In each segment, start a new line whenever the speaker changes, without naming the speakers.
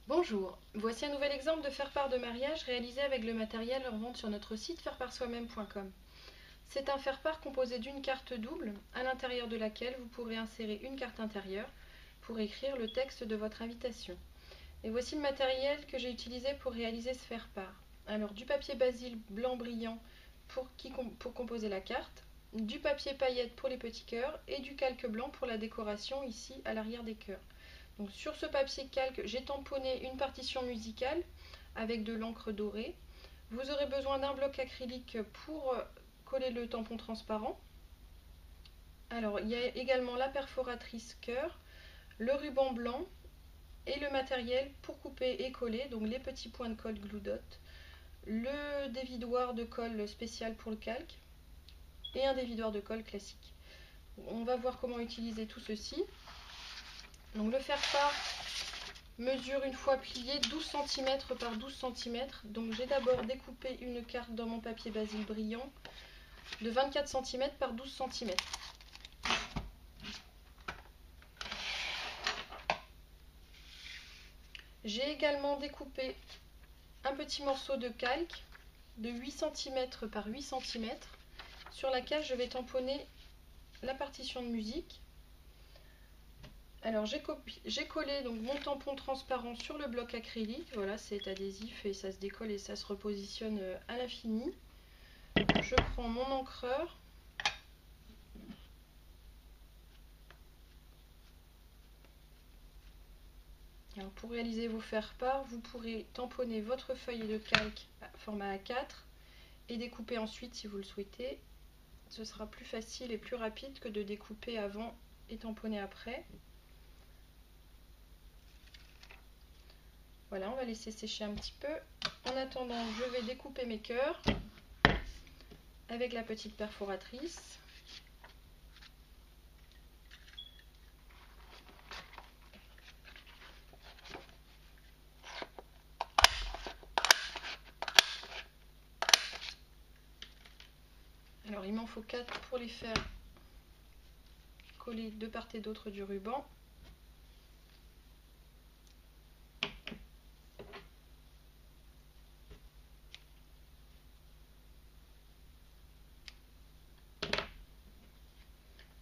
Bonjour, voici un nouvel exemple de faire-part de mariage réalisé avec le matériel en vente sur notre site faireparsoi-même.com. C'est un faire-part composé d'une carte double, à l'intérieur de laquelle vous pourrez insérer une carte intérieure pour écrire le texte de votre invitation. Et voici le matériel que j'ai utilisé pour réaliser ce faire-part. Alors du papier basil blanc brillant pour composer la carte, du papier paillette pour les petits cœurs et du calque blanc pour la décoration ici à l'arrière des cœurs. Donc, sur ce papier calque, j'ai tamponné une partition musicale avec de l'encre dorée. Vous aurez besoin d'un bloc acrylique pour coller le tampon transparent. Alors, il y a également la perforatrice cœur, le ruban blanc et le matériel pour couper et coller, donc les petits points de colle Glue Dot, le dévidoir de colle spécial pour le calque et un dévidoir de colle classique. On va voir comment utiliser tout ceci. Donc, le faire-part mesure une fois plié 12 cm par 12 cm. Donc j'ai d'abord découpé une carte dans mon papier basil brillant de 24 cm par 12 cm. J'ai également découpé un petit morceau de calque de 8 cm par 8 cm sur laquelle je vais tamponner la partition de musique. Alors j'ai collé donc mon tampon transparent sur le bloc acrylique. Voilà, c'est adhésif et ça se décolle et ça se repositionne à l'infini. Je prends mon encreur. Alors pour réaliser vos faire-part, vous pourrez tamponner votre feuille de calque format A4 et découper ensuite si vous le souhaitez. Ce sera plus facile et plus rapide que de découper avant et tamponner après. Voilà, on va laisser sécher un petit peu. En attendant, je vais découper mes cœurs avec la petite perforatrice. Alors il m'en faut 4 pour les faire coller de part et d'autre du ruban.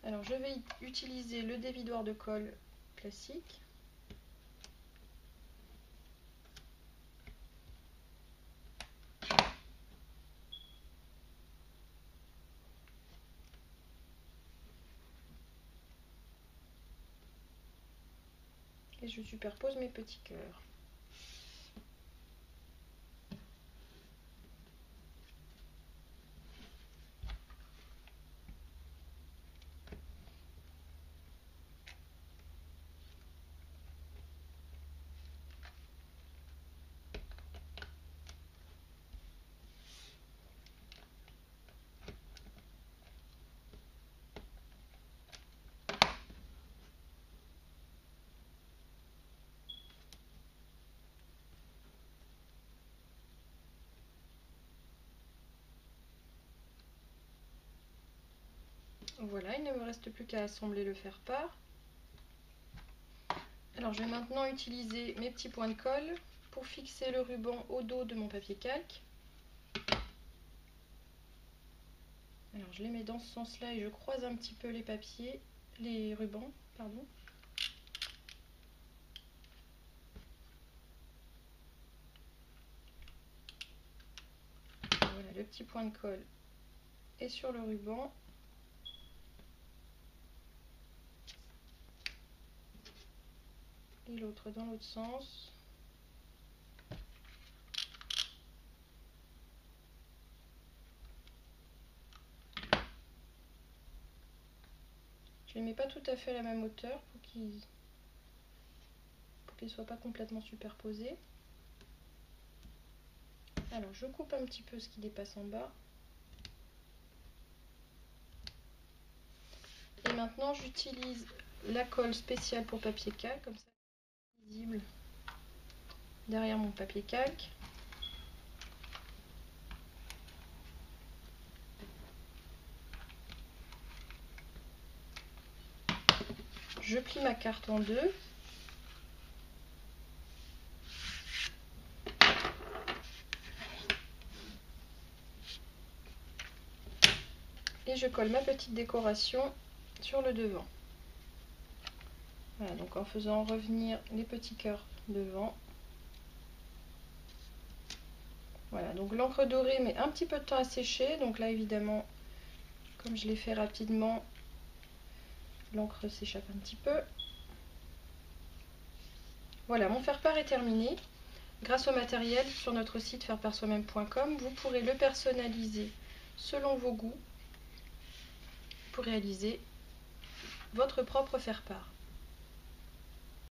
Alors je vais utiliser le dévidoir de colle classique. Et je superpose mes petits cœurs. Voilà, il ne me reste plus qu'à assembler le faire-part. Alors je vais maintenant utiliser mes petits points de colle pour fixer le ruban au dos de mon papier calque. Alors je les mets dans ce sens-là et je croise un petit peu les rubans, pardon. Voilà, le petit point de colle est sur le ruban. Et l'autre dans l'autre sens. Je les mets pas tout à fait à la même hauteur pour qu'ils ne soient pas complètement superposés. Alors je coupe un petit peu ce qui dépasse en bas. Et maintenant j'utilise la colle spéciale pour papier calque, comme ça visible derrière mon papier calque. Je plie ma carte en deux. et je colle ma petite décoration sur le devant. Voilà, donc en faisant revenir les petits cœurs devant. Voilà, donc l'encre dorée met un petit peu de temps à sécher, donc là évidemment, comme je l'ai fait rapidement, l'encre s'échappe un petit peu. Voilà, mon faire-part est terminé. Grâce au matériel sur notre site faireparsoi-même.com, vous pourrez le personnaliser selon vos goûts pour réaliser votre propre faire-part.